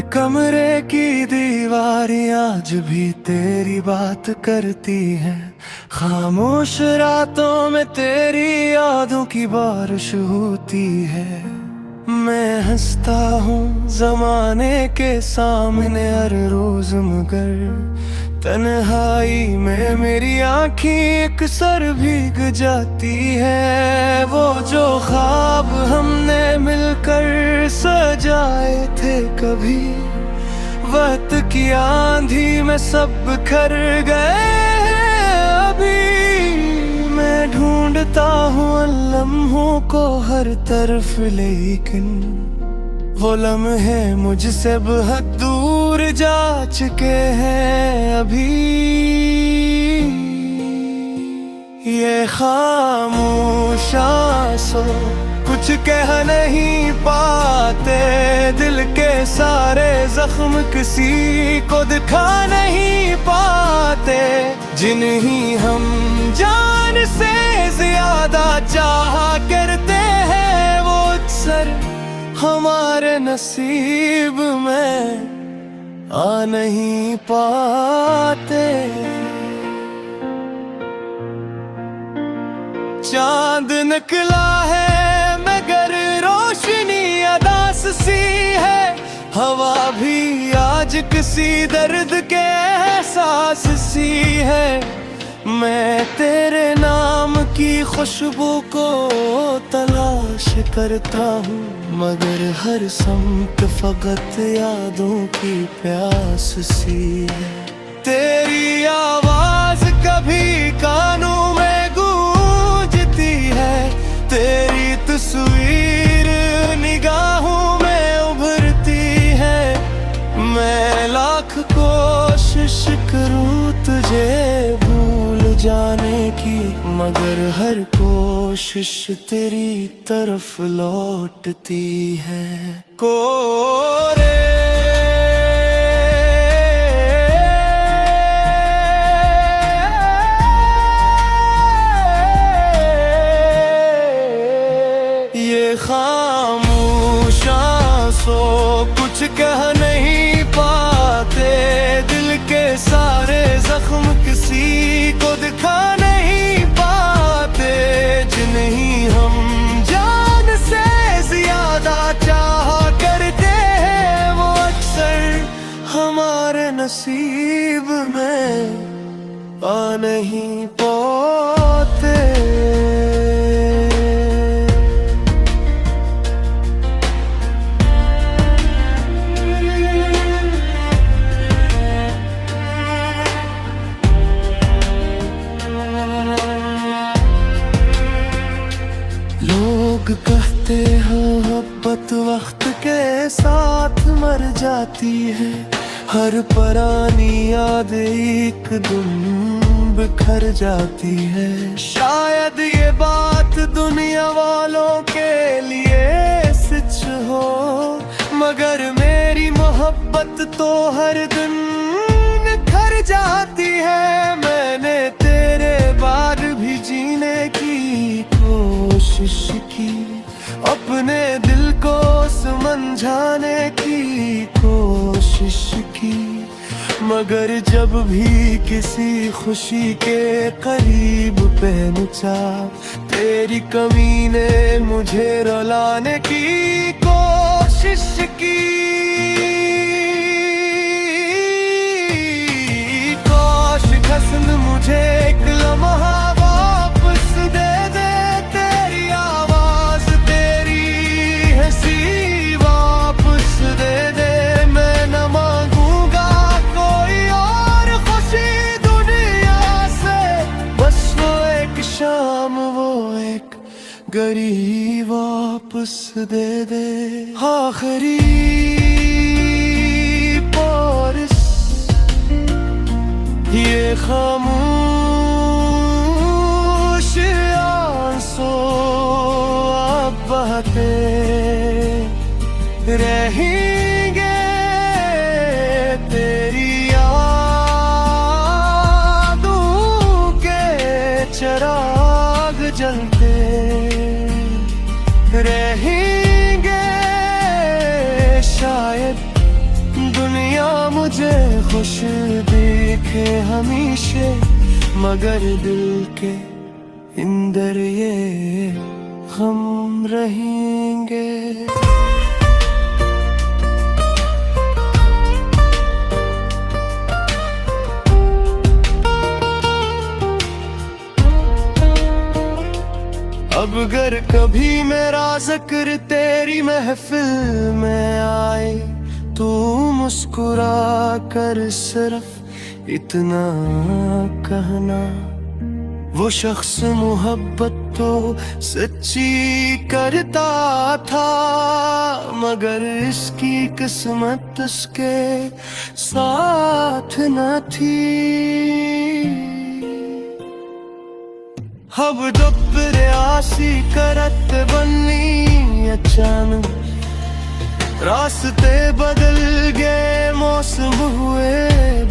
कमरे की दीवारें आज भी तेरी बात करती हैं। खामोश रातों में तेरी यादों की बारिश होती है। मैं हंसता हूँ जमाने के सामने हर रोज, मगर तन्हाई में मेरी आँखें अक्सर भीग जाती है। वो जो ख्वाब हमने मिलकर सजाए थे कभी, वक्त की आंधी में सब बिखर गए अभी। मैं ढूंढता हूँ लम्हों को हर तरफ, लेकिन वो लम्हे मुझसे बहुत दूर जा चुके हैं अभी। ये खामोश आंसू कुछ कह नहीं पाते, दिल के सारे जख्म किसी को दिखा नहीं पाते। जिन्हीं हम जान से ज्यादा चाहा करते हैं, वो अक्सर हमारे नसीब में आ नहीं पाते। चांद निकला है मगर रोशनी अदास सी है। हवा भी आज किसी दर्द के एहसास सी है। मैं तेरे नाम की खुशबू को तलाश करता हूँ, मगर हर समत फकत यादों की प्यास सी है। तेरी आवाज कभी कानों में गूंजती है, तेरी तस्वीर निगाहों में उभरती है। मैं लाख कोशिश करूँ तुझे भूल जाने की, मगर हर कोशिश तेरी तरफ लौटती है। कोरे ये खामोश आंसू कुछ कह नहीं पाते, दिल के सारे जख्म किसी को दिखा नहीं पाते। जिन्हीं हम जान से ज्यादा चाहा करते हैं, वो अक्सर हमारे नसीब में आ नहीं पाते। लोग कहते हैं मोहब्बत वक्त के साथ मर जाती है, हर पुरानी याद एक दिन बिखर जाती है। शायद ये बात दुनिया वालों के लिए सच हो, मगर मेरी मोहब्बत तो हर दिन निखर जाती है। मैंने तेरे बाद भी जीने की कोशिश की, अपने दिल को समझाने की कोशिश की, मगर जब भी किसी खुशी के करीब पहुंचा, तेरी कमी ने मुझे रुलाने की कोशिश की। काश हसन मुझे एक लम्हा वापस दे दे, तेरी आवाज तेरी हंसी वापस दे दे। मैं न मांगूंगा कोई और खुशी दुनिया से, बस वो एक शाम, वो एक घड़ी वापस दे दे। आखिरी बारिश ये खामोश आंसू अब बहते रहेंगे, तेरी यादों के चिराग जलते रहेंगे। शायद दुनिया मुझे खुश दिखे हमेशा, मगर दिल के अंदर ये हम रहेंगे। अब अगर कभी मेरा जिक्र तेरी महफिल में आए, तू मुस्कुरा कर सिर्फ इतना कहना, वो शख्स मोहब्बत तो सच्ची करता था, मगर इसकी किस्मत उसके साथ न थी। अब जब प्रयासी करत बनी अचानक, रास्ते बदल गए, मौसम हुए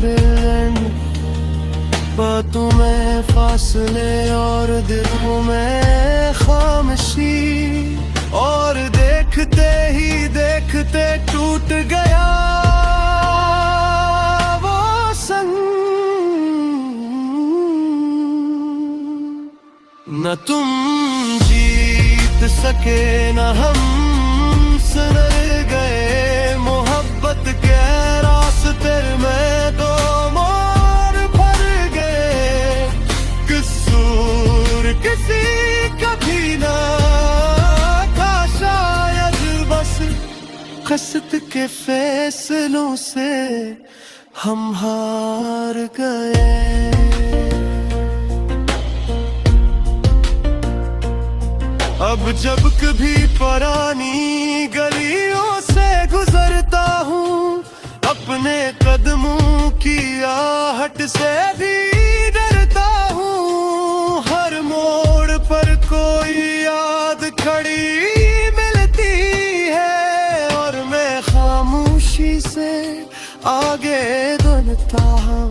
बेरंग, बातों में फासले और दिलों में खामोशी, और देखते ही देखते टूट गया वो संग। न तुम जीत सके न हम सुधर गए, मोहब्बत के रास्ते में तो मोड़ पड़ गए, कसूर किसी का भी ना था शायद, बस कसत के फैसलों से हम हार गए। अब जब कभी पुरानी गलियों से गुजरता हूँ, अपने कदमों की आहट से भी डरता हूँ। हर मोड़ पर कोई याद खड़ी मिलती है, और मैं खामोशी से आगे बढ़ता हूँ।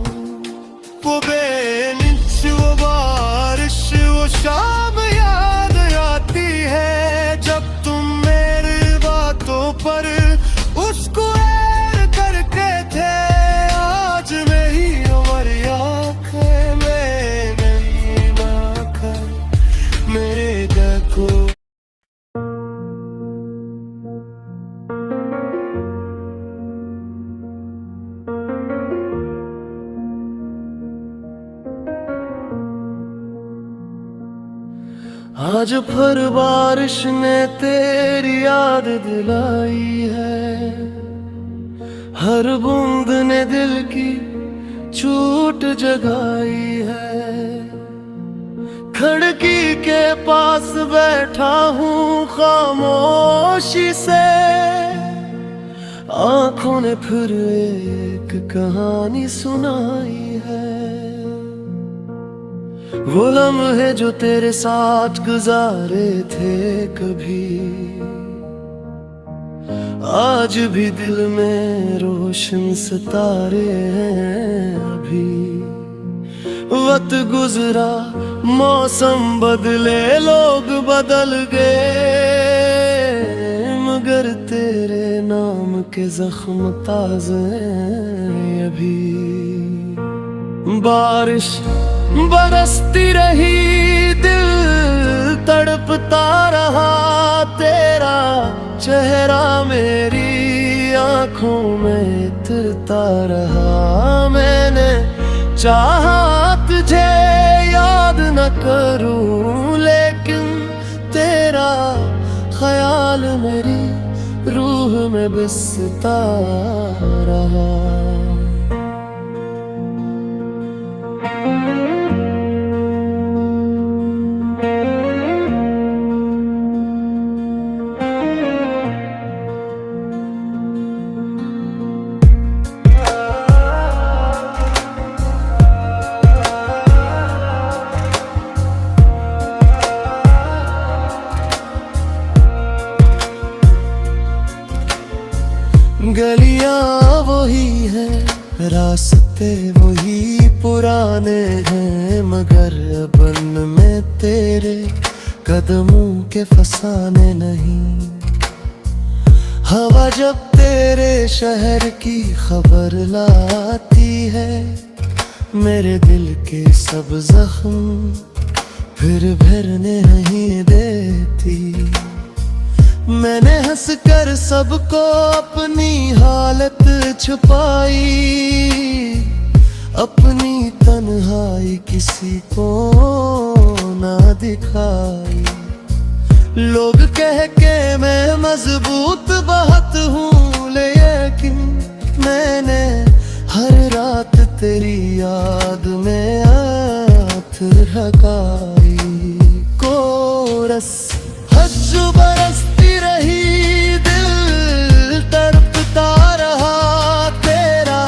वो बेनिच, वो बारिश, वो शाम याद आती है, जब तुम मेरी बातों पर उसको ऐड करके थे। आज मेरी उम्र आंखें में नहीं आकर मेरे दिल को। आज फिर बारिश ने तेरी याद दिलाई है, हर बूंद ने दिल की चोट जगाई है। खिड़की के पास बैठा हूँ खामोशी से, आंखों ने फिर एक कहानी सुनाई है। वो लम्हे जो तेरे साथ गुजारे थे कभी, आज भी दिल में रोशन सितारे हैं अभी। वक्त गुजरा, मौसम बदले, लोग बदल गए, मगर तेरे नाम के जख्म ताज़े हैं अभी। बारिश बरसती रही, दिल तड़पता रहा, तेरा चेहरा मेरी आंखों में उतरता रहा। मैंने चाहा तुझे याद न करूं, लेकिन तेरा ख्याल मेरी रूह में बसता रहा। गलियां वही है, रास्ते वही पुराने हैं, मगर बन में तेरे कदमों के फसाने नहीं। हवा जब तेरे शहर की खबर लाती है, मेरे दिल के सब जख्म फिर भरने नहीं देती। मैंने हंसकर सबको अपनी हालत छुपाई, अपनी तन्हाई किसी को ना दिखाई। लोग कह के मैं मजबूत बहुत हूँ, लेकिन मैंने हर रात तेरी याद में आँख झुकाई। कोरस हज बरसती रही, दिल तड़पता रहा, तेरा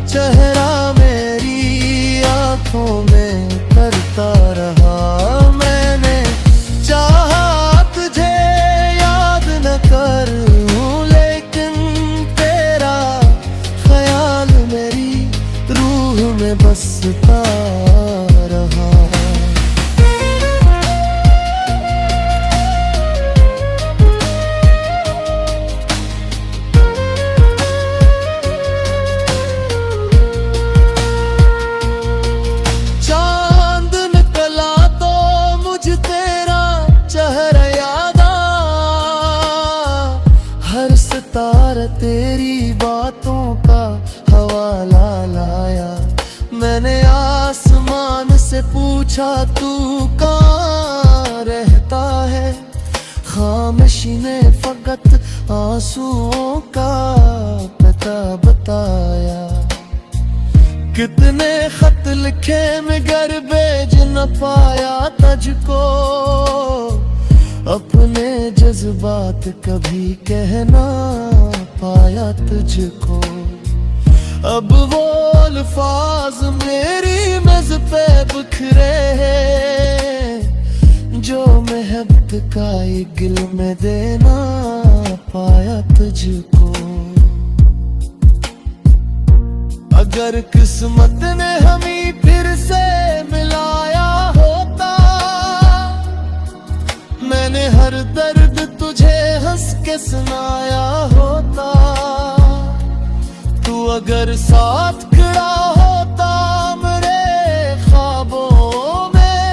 चेहरा मेरी आंखों में करता रहा। मैंने चाहा तुझे याद न करूं, लेकिन तेरा ख्याल मेरी रूह में बसता रहा। तारा तेरी बातों का हवाला लाया, मैंने आसमान से पूछा तू कहाँ रहता है। खामोशी ने फकत आंसुओं का पता बताया। कितने खत लिखे मगर भेज न पाया तुझको, अपने जज्बात कभी कहना पाया तुझको। अब वो अल्फाज मेरी मेज़ पे बिखरे हैं, जो महब्बत का ये गिल में देना पाया तुझको। अगर किस्मत ने हमें फिर से मिलाया होता, मैंने हर दर्द तुझे हंस के सुनाया होता। तू अगर साथ खड़ा होता मेरे ख्वाबों में,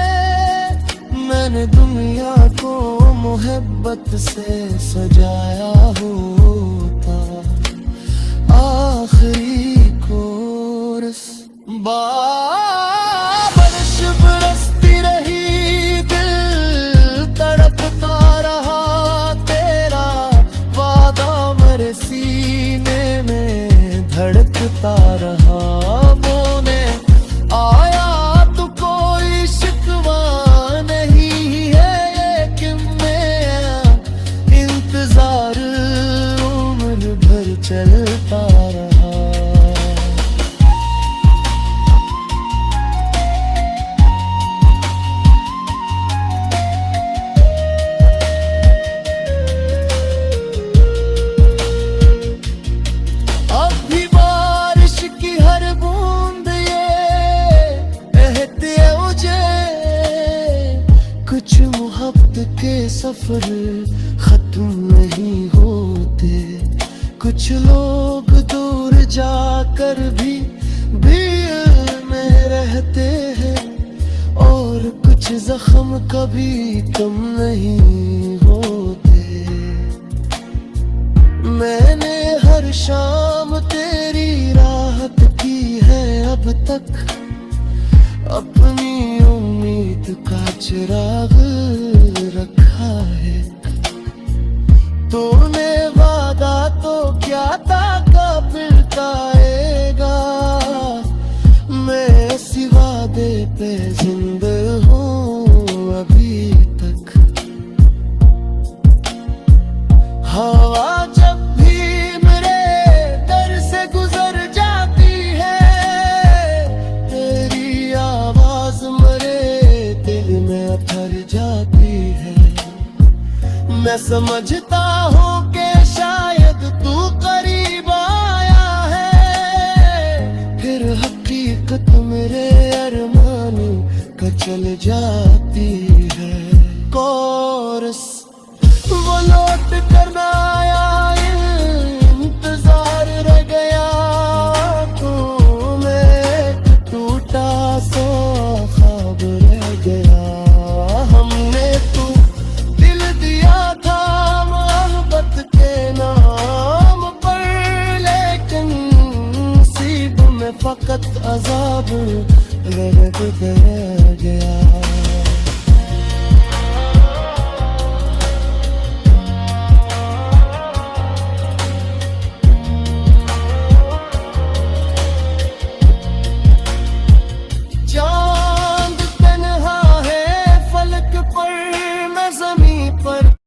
मैंने दुनिया को मोहब्बत से सजाया होता। आखिरी कोरस बारिश बरसती रही, दिल तड़पता रहा, तेरा वादा मेरे सीने में धड़कता रहा। मोने आया तो कोई शिकवा नहीं है, लेकिन मेरा इंतजार उम्र भर चलता रहा। कुछ मोहब्बत के सफर खत्म नहीं होते, कुछ लोग दूर जाकर भी भीड़ में रहते हैं, और कुछ जख्म कभी कम नहीं होते। मैंने हर शाम तेरी राहत की है अब तक, अपनी उम्मीद का चिराग रखा है। तूने वादा तो क्या था कब आएगा, मैं इसी वादे पे जिंदा हूँ अभी तक। हवा जब भी मेरे दर से गुजर जाती है, तेरी आवाज मेरे दिल में उतर जाती है। मैं समझता हूँ कि शायद तू करीब आया है, फिर हकीकत मेरे अरमानों का चल जाती है। कोरस वो लौट करना आया अजाब लहक गया